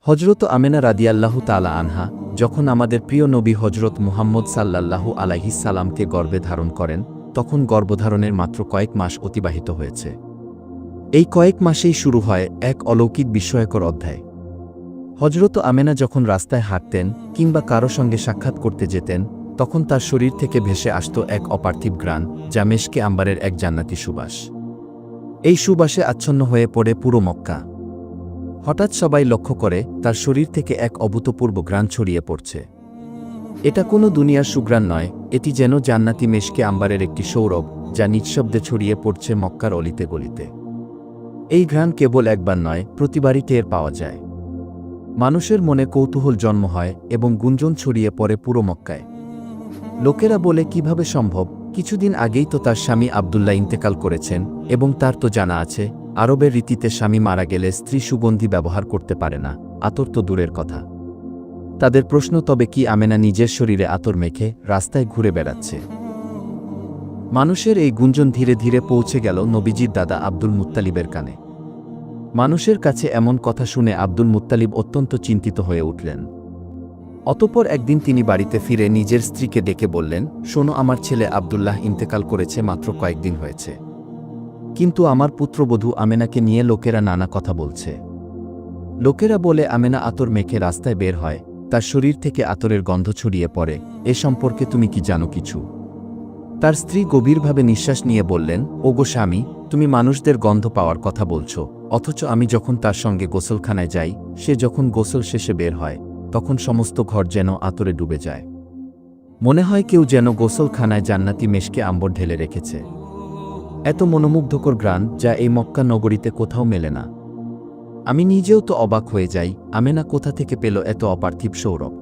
হজরত আমেনা রাদিয়াল্লাহু তাআলা আনহা যখন আমাদের প্রিয় নবী হজরত মুহাম্মদ সাল্লাল্লাহু আলাইহিস সালামকে গর্ভে ধারণ করেন, তখন গর্ভধারণের মাত্র কয়েক মাস অতিবাহিত হয়েছে। এই কয়েক মাসেই শুরু হয় এক অলৌকিক বিস্ময়কর অধ্যায়। হজরত আমেনা যখন রাস্তায় হাঁটতেন কিংবা কারো সঙ্গে সাক্ষাৎ করতে যেতেন, তখন তার শরীর থেকে ভেসে আসত এক অপার্থিব ঘ্রাণ, যা মেশকে আম্বারের এক জান্নাতি সুবাস। এই সুবাসে আচ্ছন্ন হয়ে পড়ে পুরো মক্কা। হঠাৎ সবাই লক্ষ্য করে তার শরীর থেকে এক অভূতপূর্ব ঘ্রাণ ছড়িয়ে পড়ছে। এটা কোনো দুনিয়ার সুঘ্রাণ নয়, এটি যেন জান্নাতি মেশকে আম্বারের একটি সৌরভ, যা নিঃশব্দে ছড়িয়ে পড়ছে মক্কার অলিতে গলিতে। এই ঘ্রাণ কেবল একবার নয়, প্রতিবারই টের পাওয়া যায়। মানুষের মনে কৌতূহল জন্ম হয় এবং গুঞ্জন ছড়িয়ে পড়ে পুরো মক্কায়। লোকেরা বলে, কিভাবে সম্ভব? কিছুদিন আগেই তো তার স্বামী আবদুল্লাহ ইন্তেকাল করেছেন, এবং তার তো জানা আছে আরবের রীতিতে স্বামী মারা গেলে স্ত্রী সুগন্ধি ব্যবহার করতে পারে না, আতর তো দূরের কথা। তাদের প্রশ্ন, তবে কি আমেনা নিজের শরীরে আতর মেখে রাস্তায় ঘুরে বেড়াচ্ছে? মানুষের এই গুঞ্জন ধীরে ধীরে পৌঁছে গেল নবীজির দাদা আব্দুল মুত্তালিবের কানে। মানুষের কাছে এমন কথা শুনে আব্দুল মুত্তালিব অত্যন্ত চিন্তিত হয়ে উঠলেন। অতঃপর একদিন তিনি বাড়িতে ফিরে নিজের স্ত্রীকে ডেকে বললেন, শোনো, আমার ছেলে আবদুল্লাহ ইন্তেকাল করেছে, মাত্র কয়েকদিন হয়েছে। কিন্তু আমার পুত্রবধূ আমেনাকে নিয়ে লোকেরা নানা কথা বলছে। লোকেরা বলে আমেনা আতর মেখে রাস্তায় বের হয়, তার শরীর থেকে আতরের গন্ধ ছড়িয়ে পড়ে। এ সম্পর্কে তুমি কি জানো কিছু? তার স্ত্রী গভীরভাবে নিঃশ্বাস নিয়ে বললেন, ওগো স্বামী, তুমি মানুষদের গন্ধ পাওয়ার কথা বলছো, অথচ আমি যখন তার সঙ্গে গোসলখানায় যাই, সে যখন গোসল শেষে বের হয়, তখন সমস্ত ঘর যেন আতরে ডুবে যায়। মনে হয় কেউ যেন গোসলখানায় জান্নাতি মেশকে আম্বর ঢেলে রেখেছে। এত মনোমুগ্ধকর ঘ্রাণ, যা এই মক্কা নগরীতে কোথাও মেলে না। আমি নিজেও তো অবাক হয়ে যাই, আমেনা কোথা থেকে পেল এত অপার্থিব সৌরভ?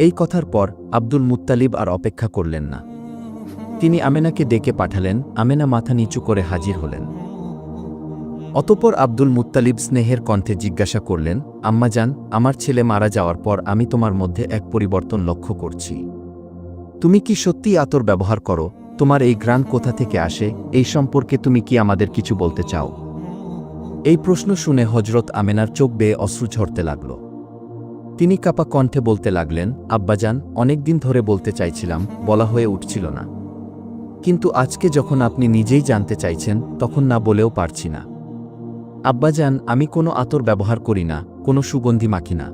এই কথার পর আব্দুল মুত্তালিব আর অপেক্ষা করলেন না। তিনি আমেনাকে ডেকে পাঠালেন। আমেনা মাথা নিচু করে হাজির হলেন। অতঃপর আব্দুল মুত্তালিব স্নেহের কণ্ঠে জিজ্ঞাসা করলেন, আম্মাজান, আমার ছেলে মারা যাওয়ার পর আমি তোমার মধ্যে এক পরিবর্তন লক্ষ্য করছি। তুমি কি সত্যিই আতর ব্যবহার করো? তোমার এই ঘ্রাণ কোথা থেকে আসে? এই সম্পর্কে তুমি কি আমাদের কিছু বলতে চাও? এই প্রশ্ন শুনে হজরত আমেনার চোখ বেয়ে অশ্রু ঝরতে লাগল। তিনি কাপা কণ্ঠে বলতে লাগলেন, আব্বাজান, অনেকদিন ধরে বলতে চাইছিলাম, বলা হয়ে উঠছিল না। কিন্তু আজকে যখন আপনি নিজেই জানতে চাইছেন, তখন না বলেও পারছি না। আব্বাজান, আমি কোনো আতর ব্যবহার করি না, কোনো সুগন্ধি মাখি না।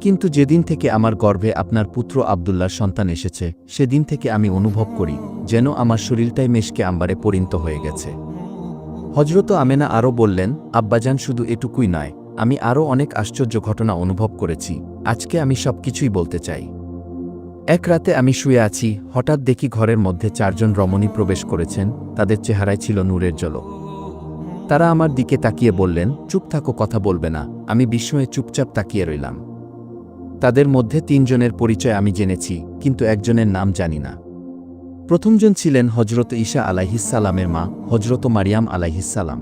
কিন্তু যেদিন থেকে আমার গর্ভে আপনার পুত্র আবদুল্লাহর সন্তান এসেছে, সেদিন থেকে আমি অনুভব করি যেন আমার শরীরটাই মেশকে আম্বারে পরিণত হয়ে গেছে। হজরত আমেনা আরও বললেন, আব্বাজান, শুধু এটুকুই নয়, আমি আরও অনেক আশ্চর্য ঘটনা অনুভব করেছি। আজকে আমি সবকিছুই বলতে চাই। এক রাতে আমি শুয়ে আছি, হঠাৎ দেখি ঘরের মধ্যে 4 জন রমণী প্রবেশ করেছেন। তাদের চেহারায় ছিল নূরের ঝলক। তারা আমার দিকে তাকিয়ে বললেন, চুপ থাকো, কথা বলবে না। আমি বিস্ময়ে চুপচাপ তাকিয়ে রইলাম। তাদের মধ্যে 3 জনের পরিচয় আমি জেনেছি, কিন্তু একজনের নাম জানি না। প্রথমজন ছিলেন হজরত ঈসা আলাইহিসসালামের মা, হজরত মারিয়াম আলাইহিসসালাম।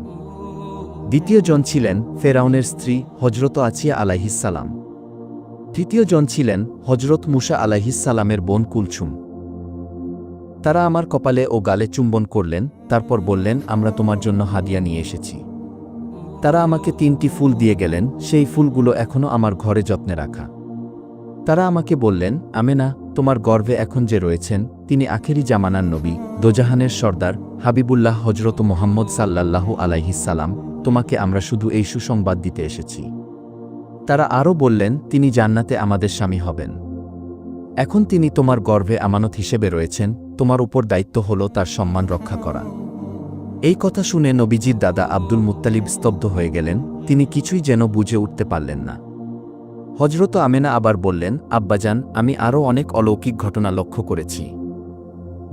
দ্বিতীয়জন ছিলেন ফেরাউনের স্ত্রী, হজরত আছিয়া আলাইহিসসালাম। তৃতীয়জন ছিলেন হজরত মুসা আলাইহিসসালামের বোন কুলছুম। তারা আমার কপালে ও গালে চুম্বন করলেন, তারপর বললেন, আমরা তোমার জন্য হাদিয়া নিয়ে এসেছি। তারা আমাকে 3টি ফুল দিয়ে গেলেন, সেই ফুলগুলো এখনও আমার ঘরে যত্নে রাখা। তারা আমাকে বললেন, আমেনা, তোমার গর্ভে এখন যে রয়েছেন, তিনি আখেরি জামানার নবী, দোজাহানের সর্দার, হাবিবুল্লাহ হজরত মুহাম্মদ সাল্লাল্লাহু আলাইহিসসালাম। তোমাকে আমরা শুধু এই সুসংবাদ দিতে এসেছি। তারা আরও বললেন, তিনি জান্নাতে আমাদের স্বামী হবেন। এখন তিনি তোমার গর্ভে আমানত হিসেবে রয়েছেন, তোমার উপর দায়িত্ব হল তার সম্মান রক্ষা করা। এই কথা শুনে নবীজির দাদা আব্দুল মুত্তালিব স্তব্ধ হয়ে গেলেন। তিনি কিছুই যেন বুঝে উঠতে পারলেন না। হজরত আমেনা আবার বললেন, আব্বাজান, আমি আরও অনেক অলৌকিক ঘটনা লক্ষ্য করেছি।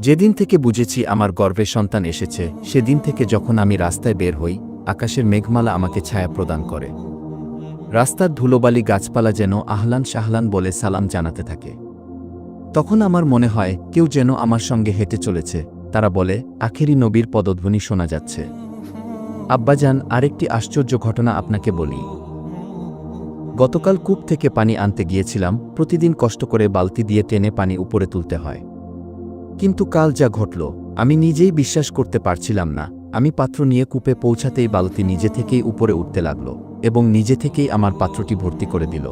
যেদিন থেকে বুঝেছি আমার গর্ভে সন্তান এসেছে, সেদিন থেকে যখন আমি রাস্তায় বের হই, আকাশের মেঘমালা আমাকে ছায়া প্রদান করে। রাস্তার ধুলোবালি গাছপালা যেন আহলান শাহলান বলে সালাম জানাতে থাকে। তখন আমার মনে হয় কেউ যেন আমার সঙ্গে হেঁটে চলেছে। তারা বলে, আখেরি নবীর পদধ্বনি শোনা যাচ্ছে। আব্বাজান, আরেকটি আশ্চর্য ঘটনা আপনাকে বলি। গতকাল কূপ থেকে পানি আনতে গিয়েছিলাম। প্রতিদিন কষ্ট করে বালতি দিয়ে টেনে পানি উপরে তুলতে হয়। কিন্তু কাল যা ঘটল, আমি নিজেই বিশ্বাস করতে পারছিলাম না। আমি পাত্র নিয়ে কূপে পৌঁছাতেই বালতি নিজে থেকেই উপরে উঠতে লাগল। এবং নিজে থেকেই আমার পাত্রটি ভর্তি করে দিল।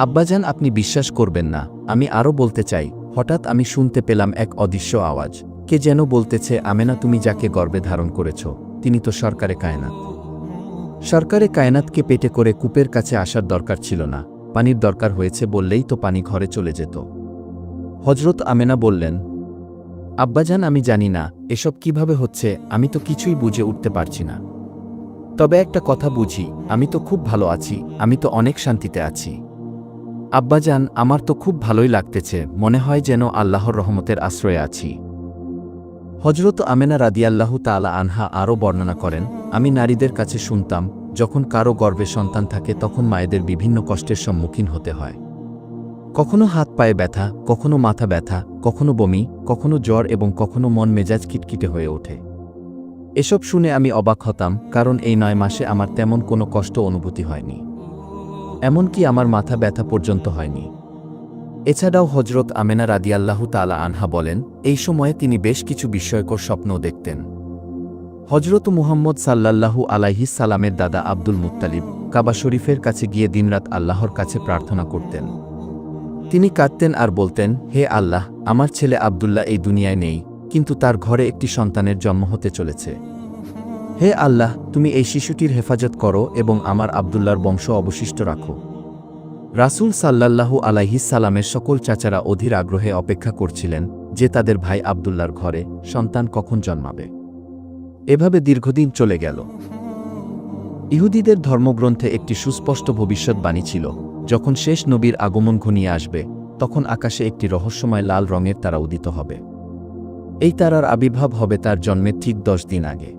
আব্বাজান, আপনি বিশ্বাস করবেন না, আমি আরও বলতে চাই, হঠাৎ আমি শুনতে পেলাম এক অদৃশ্য আওয়াজ। কে যেন বলতেছে, আমেনা, তুমি যাকে গর্ভে ধারণ করেছ তিনি তো সরকারে কায়নাত। সরকারে কায়নাতকে পেটে করে কূপের কাছে আসার দরকার ছিল না, পানির দরকার হয়েছে বললেই তো পানি ঘরে চলে যেত। হজরত আমেনা বললেন, আব্বাজান, আমি জানি না এসব কিভাবে হচ্ছে, আমি তো কিছুই বুঝে উঠতে পারছি না। তবে একটা কথা বুঝি, আমি তো খুব ভালো আছি, আমি তো অনেক শান্তিতে আছি। আব্বাজান, আমার তো খুব ভালোই লাগতেছে, মনে হয় যেন আল্লাহর রহমতের আশ্রয়ে আছি। হজরত আমেনা রাদিয়াল্লাহু তাআলা আনহা আরও বর্ণনা করেন, আমি নারীদের কাছে শুনতাম, যখন কারো গর্ভে সন্তান থাকে তখন মায়েদের বিভিন্ন কষ্টের সম্মুখীন হতে হয়। কখনো হাত পায়ে ব্যথা, কখনো মাথা ব্যথা, কখনো বমি, কখনো জ্বর এবং কখনো মন মেজাজ খিটখিটে হয়ে ওঠে। এসব শুনে আমি অবাক হতাম, কারণ এই 9 মাসে আমার তেমন কোনো কষ্ট অনুভূতি হয়নি, এমনকি আমার মাথা ব্যথা পর্যন্ত হয়নি। এছাড়াও হজরত আমেনা রাদিয়াল্লাহু তাআলা আনহা বলেন, এই সময়ে তিনি বেশ কিছু বিস্ময়কর স্বপ্নও দেখতেন। হজরত মুহাম্মদ সাল্লাল্লাহু আলাইহিস সালামের দাদা আব্দুল মুত্তালিব কাবা শরীফের কাছে গিয়ে দিনরাত আল্লাহর কাছে প্রার্থনা করতেন। তিনি কাঁদতেন আর বলতেন, হে আল্লাহ, আমার ছেলে আব্দুল্লাহ এই দুনিয়ায় নেই, কিন্তু তার ঘরে একটি সন্তানের জন্ম হতে চলেছে। হে আল্লাহ, তুমি এই শিশুটির হেফাজত করো এবং আমার আব্দুল্লাহর বংশ অবশিষ্ট রাখো। রাসূল সাল্লাল্লাহু আলাইহিস সালামের সকল চাচারা অধীর আগ্রহে অপেক্ষা করছিলেন যে তাদের ভাই আব্দুল্লাহর ঘরে সন্তান কখন জন্মাবে। এভাবে দীর্ঘদিন চলে গেল। ইহুদিদের ধর্মগ্রন্থে একটি সুস্পষ্ট ভবিষ্যৎবাণী ছিল, যখন শেষ নবীর আগমন ঘনিয়ে আসবে তখন আকাশে একটি রহস্যময় লাল রঙের তারা উদিত হবে। এই তারার আবির্ভাব হবে তার জন্মের ঠিক 10 দিন আগে।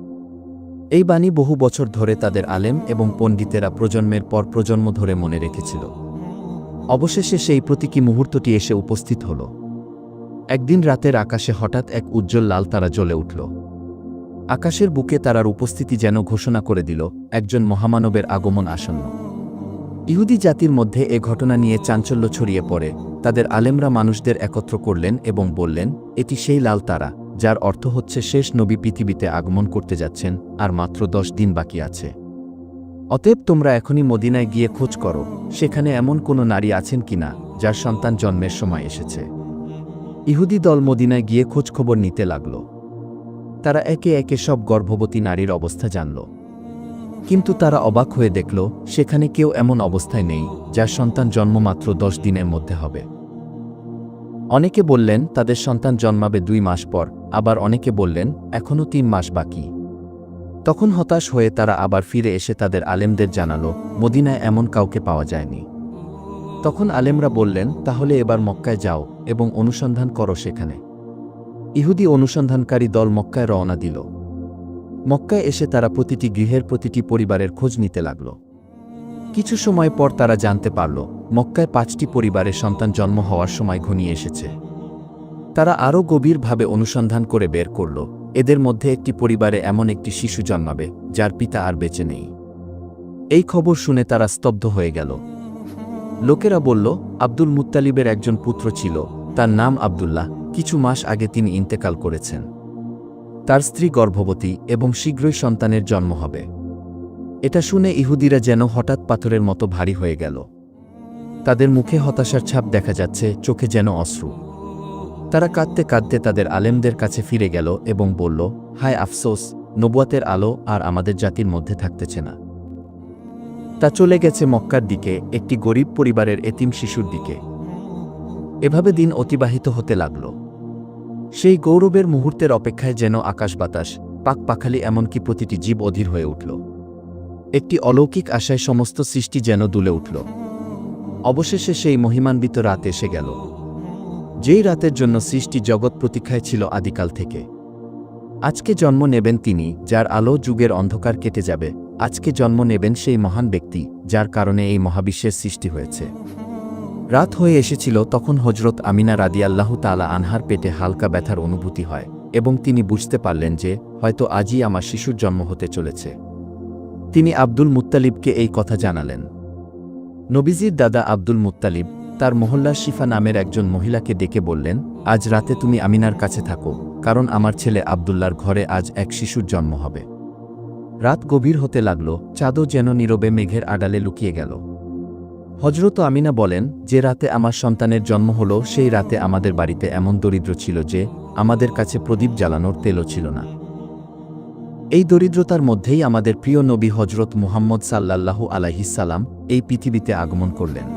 এই বাণী বহু বছর ধরে তাদের আলেম এবং পণ্ডিতেরা প্রজন্মের পর প্রজন্ম ধরে মনে রেখেছিল। অবশেষে সেই প্রতীকী মুহূর্তটি এসে উপস্থিত হল। একদিন রাতের আকাশে হঠাৎ এক উজ্জ্বল লাল তারা জ্বলে উঠল। আকাশের বুকে তারার উপস্থিতি যেন ঘোষণা করে দিল একজন মহামানবের আগমন আসন্ন। ইহুদি জাতির মধ্যে এ ঘটনা নিয়ে চাঞ্চল্য ছড়িয়ে পড়ে। তাদের আলেমরা মানুষদের একত্র করলেন এবং বললেন, এটি সেই লাল তারা, যার অর্থ হচ্ছে শেষ নবী পৃথিবীতে আগমন করতে যাচ্ছেন আর মাত্র 10 দিন বাকি আছে। অতএব তোমরা এখনই মদিনায় গিয়ে খোঁজ করো, সেখানে এমন কোনো নারী আছেন কিনা যার সন্তান জন্মের সময় এসেছে। ইহুদি দল মদিনায় গিয়ে খোঁজখবর নিতে লাগল। তারা একে একে সব গর্ভবতী নারীর অবস্থা জানল, কিন্তু তারা অবাক হয়ে দেখল সেখানে কেউ এমন অবস্থায় নেই যার সন্তান জন্ম মাত্র 10 দিনের মধ্যে হবে। অনেকে বললেন তাদের সন্তান জন্মাবে 2 মাস পর, আবার অনেকে বললেন এখনও 3 মাস বাকি। তখন হতাশ হয়ে তারা আবার ফিরে এসে তাদের আলেমদের জানালো, মদিনায় এমন কাউকে পাওয়া যায়নি। তখন আলেমরা বললেন, তাহলে এবার মক্কায় যাও এবং অনুসন্ধান করো সেখানে। ইহুদি অনুসন্ধানকারী দল মক্কায় রওনা দিল। মক্কায় এসে তারা প্রতিটি গৃহের প্রতিটি পরিবারের খোঁজ নিতে লাগল। কিছু সময় পর তারা জানতে পারল মক্কায় 5টি পরিবারের সন্তান জন্ম হওয়ার সময় ঘনিয়ে এসেছে। তারা আরও গভীরভাবে অনুসন্ধান করে বের করল এদের মধ্যে একটি পরিবারে এমন একটি শিশু জন্মাবে যার পিতা আর বেঁচে নেই। এই খবর শুনে তারা স্তব্ধ হয়ে গেল। লোকেরা বলল, আব্দুল মুত্তালিবের একজন পুত্র ছিল, তার নাম আব্দুল্লাহ, কিছু মাস আগে তিনি ইন্তেকাল করেছেন। তার স্ত্রী গর্ভবতী এবং শীঘ্রই সন্তানের জন্ম হবে। এটা শুনে ইহুদিরা যেন হঠাৎ পাথরের মতো ভারী হয়ে গেল। তাদের মুখে হতাশার ছাপ দেখা যাচ্ছে, চোখে যেন অশ্রু। তারা কাঁদতে কাঁদতে তাদের আলেমদের কাছে ফিরে গেল এবং বলল, হায় আফসোস, নবুয়াতের আলো আর আমাদের জাতির মধ্যে থাকতেছে না। তা চলে গেছে মক্কার দিকে, একটি গরিব পরিবারের এতিম শিশুর দিকে। এভাবে দিন অতিবাহিত হতে লাগল। সেই গৌরবের মুহূর্তের অপেক্ষায় যেন আকাশ বাতাস, পাক পাখালি এমনকি প্রতিটি জীব অধীর হয়ে উঠল। একটি অলৌকিক আশায় সমস্ত সৃষ্টি যেন দুলে উঠল। অবশেষে সেই মহিমান্বিত রাত এসে গেল, যেই রাতের জন্য সৃষ্টি জগৎ প্রতীক্ষায় ছিল আদিকাল থেকে। আজকে জন্ম নেবেন তিনি, যার আলো যুগের অন্ধকার কেটে যাবে। আজকে জন্ম নেবেন সেই মহান ব্যক্তি যার কারণে এই মহাবিশ্বের সৃষ্টি হয়েছে। রাত হয়ে এসেছিল তখন হজরত আমিনা রাদিয়াল্লাহু তাআলা আনহার পেটে হালকা ব্যথার অনুভূতি হয় এবং তিনি বুঝতে পারলেন যে হয়তো আজই আমার শিশুর জন্ম হতে চলেছে। তিনি আব্দুল মুত্তালিবকে এই কথা জানালেন। নবীজির দাদা আব্দুল মুত্তালিব তার মহল্লার শিফা নামের একজন মহিলাকে ডেকে বললেন, আজ রাতে তুমি আমিনার কাছে থাকো, কারণ আমার ছেলে আব্দুল্লাহর ঘরে আজ এক শিশুর জন্ম হবে। রাত গভীর হতে লাগল, চাঁদও যেন নীরবে মেঘের আড়ালে লুকিয়ে গেল। হযরত আমিনা বলেন, যে রাতে আমার সন্তানের জন্ম হল সেই রাতে আমাদের বাড়িতে এমন দরিদ্র ছিল যে আমাদের কাছে প্রদীপ জ্বালানোর তেলও ছিল না। এই দরিদ্রতার মধ্যেই আমাদের প্রিয় নবী হযরত মুহাম্মদ সাল্লাল্লাহু আলাইহিস সালাম এই পৃথিবীতে আগমন করলেন।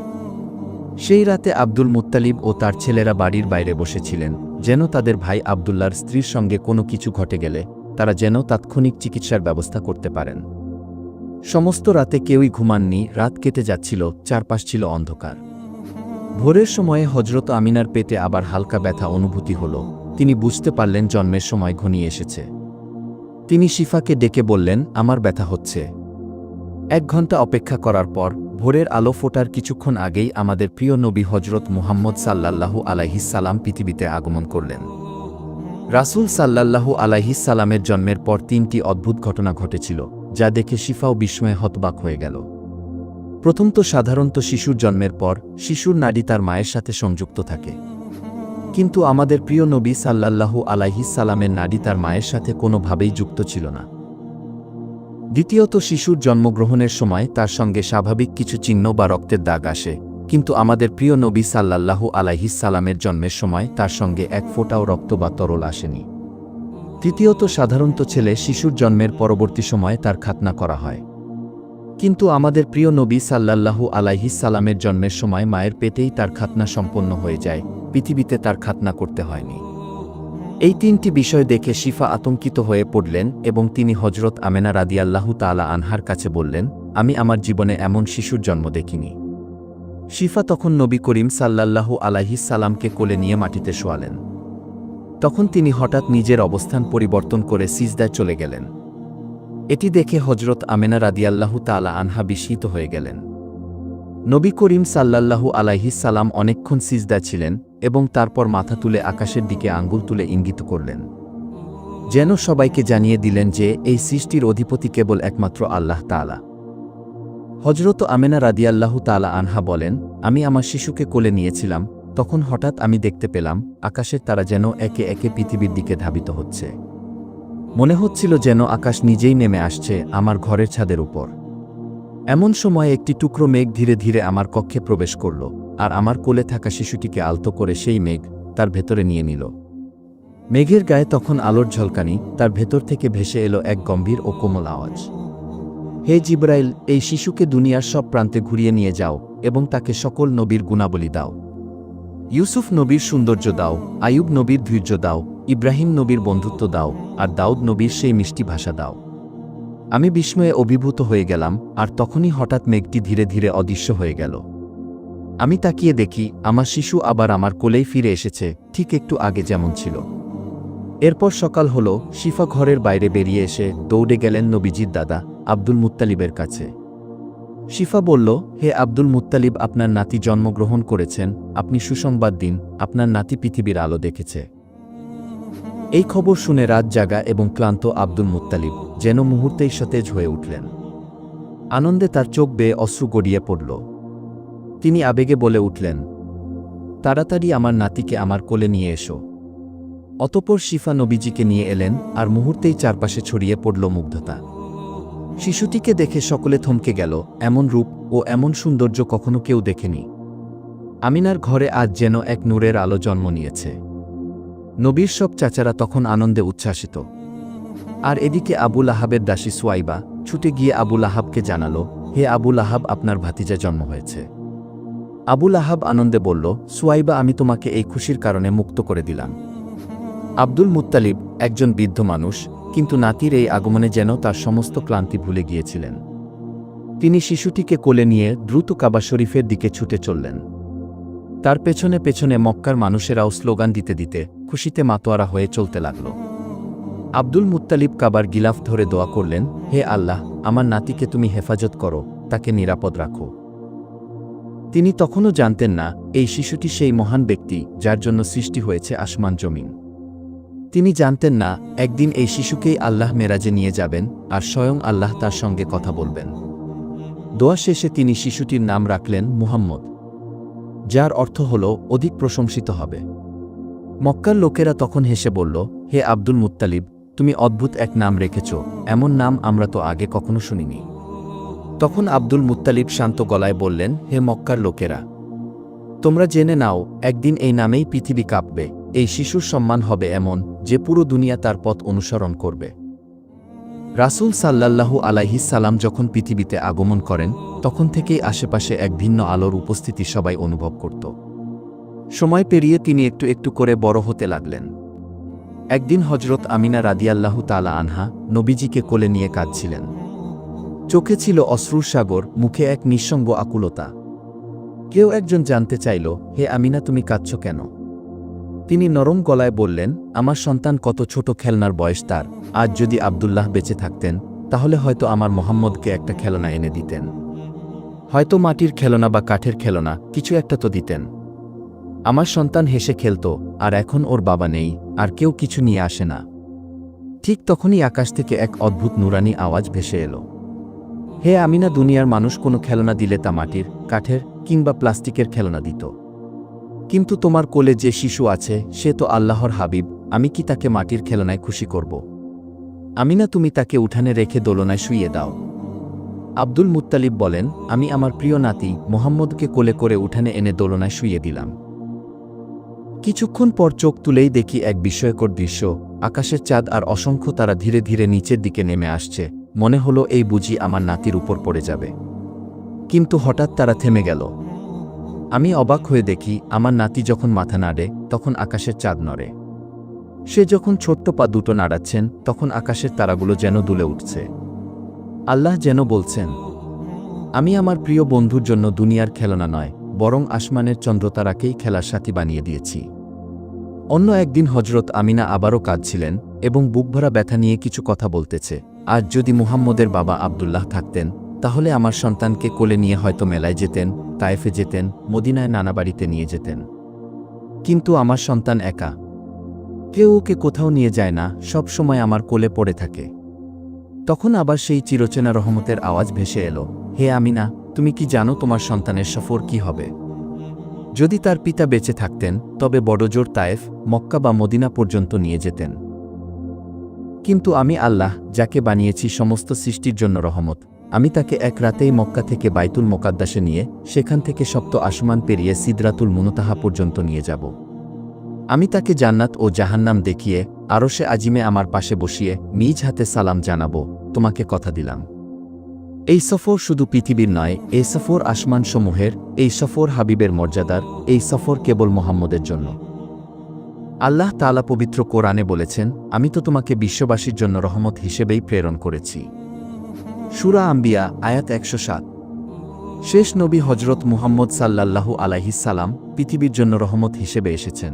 সেই রাতে আব্দুল মুত্তালিব ও তার ছেলেরা বাড়ির বাইরে বসেছিলেন, যেন তাদের ভাই আব্দুল্লাহর স্ত্রীর সঙ্গে কোনো কিছু ঘটে গেলে তারা যেন তাৎক্ষণিক চিকিৎসার ব্যবস্থা করতে পারেন। সমস্ত রাতে কেউই ঘুমাননি, রাত কেটে যাচ্ছিল, চারপাশ ছিল অন্ধকার। ভোরের সময়ে হযরত আমিনার পেটে আবার হালকা ব্যথা অনুভূতি হল। তিনি বুঝতে পারলেন জন্মের সময় ঘনিয়ে এসেছে। তিনি শিফাকে ডেকে বললেন, আমার ব্যথা হচ্ছে। 1 ঘণ্টা অপেক্ষা করার পর ভোরের আলো ফোটার কিছুক্ষণ আগেই আমাদের প্রিয় নবী হযরত মুহাম্মদ সাল্লাল্লাহু আলাইহিস সালাম পৃথিবীতে আগমন করলেন। রাসূল সাল্লাল্লাহু আলাইহিস সালামের জন্মের পর 3টি অদ্ভুত ঘটনা ঘটেছিল, যা দেখে শিফাও বিস্ময়ে হতবাক হয়ে গেল। প্রথম তো সাধারণত শিশুর জন্মের পর শিশুর নাড়ি তার মায়ের সাথে সংযুক্ত থাকে, কিন্তু আমাদের প্রিয় নবী সাল্লাল্লাহু আলাইহিস সালামের নাড়ি তার মায়ের সাথে কোনোভাবেই যুক্ত ছিল না। দ্বিতীয়ত, শিশুর জন্মগ্রহণের সময় তার সঙ্গে স্বাভাবিক কিছু চিহ্ন বা রক্তের দাগ আসে, কিন্তু আমাদের প্রিয় নবী সাল্লাল্লাহু আলাইহিস সালামের জন্মের সময় তার সঙ্গে এক ফোঁটাও রক্ত বা তরল আসেনি। তৃতীয়ত, সাধারণত ছেলে শিশুর জন্মের পরবর্তী সময়ে তার খাতনা করা হয়, কিন্তু আমাদের প্রিয় নবী সাল্লাল্লাহু আলাইহিস সালামের জন্মের সময় মায়ের পেটেই তার খাতনা সম্পন্ন হয়ে যায়, পৃথিবীতে তার খাতনা করতে হয়নি। এই 3টি বিষয় দেখে শিফা আতঙ্কিত হয়ে পড়লেন এবং তিনি হযরত আমেনা রাদিয়াল্লাহু তাআলা আনহার কাছে বললেন, আমি আমার জীবনে এমন শিশুর জন্ম দেখিনি। শিফা তখন নবী করিম সাল্লাল্লাহু আলাইহিস সালামকে কোলে নিয়ে মাটিতে শোয়ালেন। তখন তিনি হঠাৎ নিজের অবস্থান পরিবর্তন করে সিজদায় চলে গেলেন। এটি দেখে হযরত আমেনা রাদিয়াল্লাহু তাআলা আনহা বিস্মিত হয়ে গেলেন। নবী করিম সাল্লাল্লাহু আলাইহিস সালাম অনেকক্ষণ সিজদায় ছিলেন এবং তারপর মাথা তুলে আকাশের দিকে আঙ্গুল তুলে ইঙ্গিত করলেন, যেন সবাইকে জানিয়ে দিলেন যে এই সৃষ্টির অধিপতি কেবল একমাত্র আল্লাহ তাআলা। হযরত আমেনা রাদিয়াল্লাহু তাআলা আনহা বলেন, আমি আমার শিশুকে কোলে নিয়েছিলাম, তখন হঠাৎ আমি দেখতে পেলাম আকাশের তারা যেন একে একে পৃথিবীর দিকে ধাবিত হচ্ছে। মনে হচ্ছিল যেন আকাশ নিজেই নেমে আসছে আমার ঘরের ছাদের উপর। এমন সময় একটি টুকরো মেঘ ধীরে ধীরে আমার কক্ষে প্রবেশ করল, আর আমার কোলে থাকা শিশুটিকে আলতো করে সেই মেঘ তার ভেতরে নিয়ে নিল। মেঘের গায়ে তখন আলোর ঝলকানি, তার ভেতর থেকে ভেসে এলো এক গম্ভীর ও কোমল আওয়াজ, হে জিবরাইল, এই শিশুকে দুনিয়ার সব প্রান্তে ঘুরিয়ে নিয়ে যাও এবং তাকে সকল নবীর গুণাবলী দাও। ইউসুফ নবীর সৌন্দর্য দাও, আইয়ুব নবীর ধৈর্য দাও, ইব্রাহিম নবীর বন্ধুত্ব দাও, আর দাউদ নবীর সেই মিষ্টি ভাষা দাও। আমি বিস্ময়ে অভিভূত হয়ে গেলাম, আর তখনই হঠাৎ মেঘটি ধীরে ধীরে অদৃশ্য হয়ে গেল। আমি তাকিয়ে দেখি আমার শিশু আবার আমার কোলেই ফিরে এসেছে, ঠিক একটু আগে যেমন ছিল। এরপর সকাল হলো। শিফা ঘরের বাইরে বেরিয়ে এসে দৌড়ে গেলেন নবীজির দাদা আব্দুল মুত্তালিবের কাছে। শিফা বলল, হে আব্দুল মুত্তালিব, আপনার নাতি জন্মগ্রহণ করেছেন, আপনি সুসংবাদ দিন, আপনার নাতি পৃথিবীর আলো দেখেছে। এই খবর শুনে রাত জাগা এবং ক্লান্ত আব্দুল মুত্তালিব যেন মুহূর্তেই সতেজ হয়ে উঠলেন। আনন্দে তার চোখ বেয়ে অশ্রু গড়িয়ে পড়ল। তিনি আবেগে বলে উঠলেন, তাড়াতাড়ি আমার নাতিকে আমার কোলে নিয়ে এসো। অতঃপর শিফা নবীজিকে নিয়ে এলেন, আর মুহূর্তেই চারপাশে ছড়িয়ে পড়ল মুগ্ধতা। শিশুটিকে দেখে সকলে থমকে গেল, এমন রূপ ও এমন সৌন্দর্য কখনো কেউ দেখেনি। আমিনার ঘরে আজ যেন এক নূরের আলো জন্ম নিয়েছে। নবীর সব চাচারা তখন আনন্দে উচ্ছ্বাসিত। আর এদিকে আবু লাহাবের দাসী সুয়াইবা ছুটে গিয়ে আবু লাহাবকে জানালো, হে আবু লাহাব, আপনার ভাতিজা জন্ম হয়েছে। আবু লাহাব আনন্দে বলল, সুয়াইবা, আমি তোমাকে এই খুশির কারণে মুক্ত করে দিলাম। আব্দুল মুত্তালিব একজন বৃদ্ধ মানুষ, কিন্তু নাতির এই আগমনে যেন তার সমস্ত ক্লান্তি ভুলে গিয়েছিলেন। তিনি শিশুটিকে কোলে নিয়ে দ্রুত কাবা শরীফের দিকে ছুটে চললেন। তার পেছনে পেছনে মক্কার মানুষেরাও স্লোগান দিতে দিতে খুশিতে মাতোয়ারা হয়ে চলতে লাগল। আব্দুল মুত্তালিব কাবার গিলাফ ধরে দোয়া করলেন, হে আল্লাহ, আমার নাতিকে তুমি হেফাজত করো, তাকে নিরাপদ রাখো। তিনি তখনও জানতেন না এই শিশুটি সেই মহান ব্যক্তি যার জন্য সৃষ্টি হয়েছে আসমান জমিন। তিনি জানতেন না একদিন এই শিশুকেই আল্লাহ মেরাজে নিয়ে যাবেন, আর স্বয়ং আল্লাহ তার সঙ্গে কথা বলবেন। দোয়া শেষে তিনি শিশুটির নাম রাখলেন মুহাম্মদ, যার অর্থ হল অধিক প্রশংসিত হবে। মক্কার লোকেরা তখন হেসে বলল, হে আব্দুল মুত্তালিব, তুমি অদ্ভুত এক নাম রেখেছ, এমন নাম আমরা তো আগে কখনো শুনিনি। তখন আব্দুল মুত্তালিব শান্ত গলায় বললেন, হে মক্কার লোকেরা, তোমরা জেনে নাও, একদিন এই নামেই পৃথিবী কাঁপবে। এই শিশুর সম্মান হবে এমন যে পুরো দুনিয়া তার পথ অনুসরণ করবে। রাসূল সাল্লাল্লাহু আলাইহিস সালাম যখন পৃথিবীতে আগমন করেন, তখন থেকেই আশেপাশে এক ভিন্ন আলোর উপস্থিতি সবাই অনুভব করত। সময় পেরিয়ে তিনি একটু একটু করে বড় হতে লাগলেন। একদিন হজরত আমিনা রাদিয়াল্লাহু তাআলা আনহা নবীজিকে কোলে নিয়ে কাঁদছিলেন। চোখে ছিল অশ্রুর সাগর, মুখে এক নিঃসঙ্গ আকুলতা। কেউ একজন জানতে চাইল, হে আমিনা, তুমি কাঁদছ কেন? তিনি নরম গলায় বললেন, আমার সন্তান কত ছোট, খেলনার বয়স তার। আজ যদি আব্দুল্লাহ বেঁচে থাকতেন, তাহলে হয়তো আমার মোহাম্মদকে একটা খেলনা এনে দিতেন। হয়তো মাটির খেলনা বা কাঠের খেলনা, কিছু একটা তো দিতেন। আমার সন্তান হেসে খেলত, আর এখন ওর বাবা নেই, আর কেউ কিছু নিয়ে আসে না। ঠিক তখনই আকাশ থেকে এক অদ্ভুত নুরানি আওয়াজ ভেসে এলো, হে আমিনা, দুনিয়ার মানুষ কোনো খেলনা দিলে তা মাটির, কাঠের কিংবা প্লাস্টিকের খেলনা দিত, কিন্তু তোমার কোলে যে শিশু আছে সে তো আল্লাহর হাবিব। আমি কি তাকে মাটির খেলনায় খুশি করব? আমিনা, তুমি তাকে উঠানে রেখে দোলনায় শুইয়ে দাও। আব্দুল মুত্তালিব বলেন, আমি আমার প্রিয় নাতি মুহাম্মদকে কোলে করে উঠানে এনে দোলনায় শুইয়ে দিলাম। কিছুক্ষণ পর চোখ তুলেই দেখি এক বিস্ময়কর দৃশ্য। আকাশের চাঁদ আর অসংখ্য তারা ধীরে ধীরে নিচের দিকে নেমে আসছে। মনে হলো এই বুঝি আমার নাতির উপর পড়ে যাবে। কিন্তু হঠাৎ তারা থেমে গেল। আমি অবাক হয়ে দেখি, আমার নাতি যখন মাথা নাড়ে তখন আকাশের চাঁদ নড়ে। সে যখন ছোট্ট পা দুটো নাড়াচ্ছেন তখন আকাশের তারাগুলো যেন দুলে উঠছে। আল্লাহ যেন বলছেন, আমি আমার প্রিয় বন্ধুর জন্য দুনিয়ার খেলনা নয়, বরং আসমানের চন্দ্রতারাকেই খেলার সাথী বানিয়ে দিয়েছি। অন্য একদিন হজরত আমিনা আবারও কাঁদছিলেন এবং বুকভরা ব্যথা নিয়ে কিছু কথা বলতেছে। আজ যদি মুহাম্মদের বাবা আব্দুল্লাহ থাকতেন, তাহলে আমার সন্তানকে কোলে নিয়ে হয়তো মেলায় যেতেন, তায়েফে যেতেন, মদিনায় নানা বাড়িতে নিয়ে যেতেন। কিন্তু আমার সন্তান একা, কেউ ওকে কোথাও নিয়ে যায় না, সব সময় আমার কোলে পড়ে থাকে। তখন আবার সেই চিরচেনা রহমতের আওয়াজ ভেসে এলো, হে আমিনা, তুমি কি জানো তোমার সন্তানের সফর কি হবে? যদি তার পিতা বেঁচে থাকতেন, তবে বড়জোর তায়েফ, মক্কা বা মদিনা পর্যন্ত নিয়ে যেতেন। কিন্তু আমি আল্লাহ, যাকে বানিয়েছি সমস্ত সৃষ্টির জন্য রহমত, আমি তাকে এক রাতেই মক্কা থেকে বাইতুল মোকাদ্দাসে নিয়ে সেখান থেকে সপ্ত আসমান পেরিয়ে সিদরাতুল মুনতাহা পর্যন্ত নিয়ে যাব। আমি তাকে জান্নাত ও জাহান্নাম দেখিয়ে আরশে আজিমে আমার পাশে বসিয়ে নিজ হাতে সালাম জানাবো। তোমাকে কথা দিলাম, এই সফর শুধু পৃথিবীর নয়, এই সফর আসমানসমূহের, এই সফর হাবিবের মর্যাদার, এই সফর কেবল মুহাম্মদের জন্য। আল্লাহ তাআলা পবিত্র কোরআনে বলেছেন, আমি তো তোমাকে বিশ্ববাসীর জন্য রহমত হিসেবেই প্রেরণ করেছি। সূরা আম্বিয়া আয়াত ১০৭। শেষ নবী হজরত মুহাম্মদ সাল্লাল্লাহু আলাইহিস সালাম পৃথিবীর জন্য রহমত হিসেবে এসেছেন।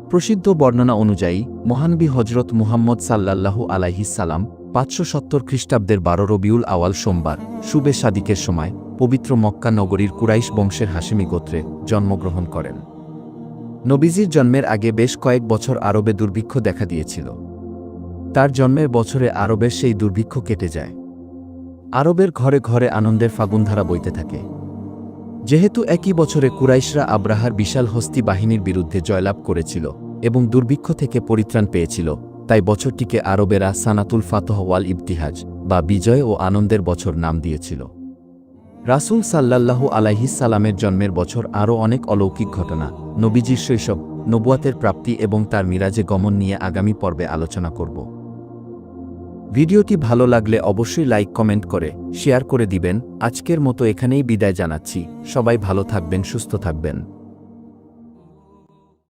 প্রসিদ্ধ বর্ণনা অনুযায়ী মহানবী হজরত মুহাম্মদ সাল্লাল্লাহু আলাইহিস সালাম ৫৭০ খ্রিস্টাব্দের ১২ রবিউল আওয়াল সোমবার শুবে সাদিকের সময় পবিত্র মক্কা নগরীর কুরাইশ বংশের হাশেমি গোত্রে জন্মগ্রহণ করেন। নবীজির জন্মের আগে বেশ কয়েক বছর আরবে দুর্ভিক্ষ দেখা দিয়েছিল। তার জন্মের বছরে আরবের সেই দুর্ভিক্ষ কেটে যায়। আরবের ঘরে ঘরে আনন্দের ফাগুনধারা বইতে থাকে। যেহেতু একই বছরে কুরাইশরা আব্রাহার বিশাল হস্তি বাহিনীর বিরুদ্ধে জয়লাভ করেছিল এবং দুর্ভিক্ষ থেকে পরিত্রাণ পেয়েছিল, তাই বছরটিকে আরবেরা সানাতুল ফাতহ ওয়াল ইবতিহাজ বা বিজয় ও আনন্দের বছর নাম দিয়েছিল। রাসূল সাল্লাল্লাহু আলাইহিস সালামের জন্মের বছর আরও অনেক অলৌকিক ঘটনা, নবীজির শৈশব, নবুয়াতের প্রাপ্তি এবং তার মিরাজে গমন নিয়ে আগামী পর্বে আলোচনা করব। ভিডিওটি ভালো লাগলে অবশ্যই লাইক, কমেন্ট করে শেয়ার করে দিবেন। আজকের মতো এখানেই বিদায় জানাচ্ছি। সবাই ভালো থাকবেন, সুস্থ থাকবেন।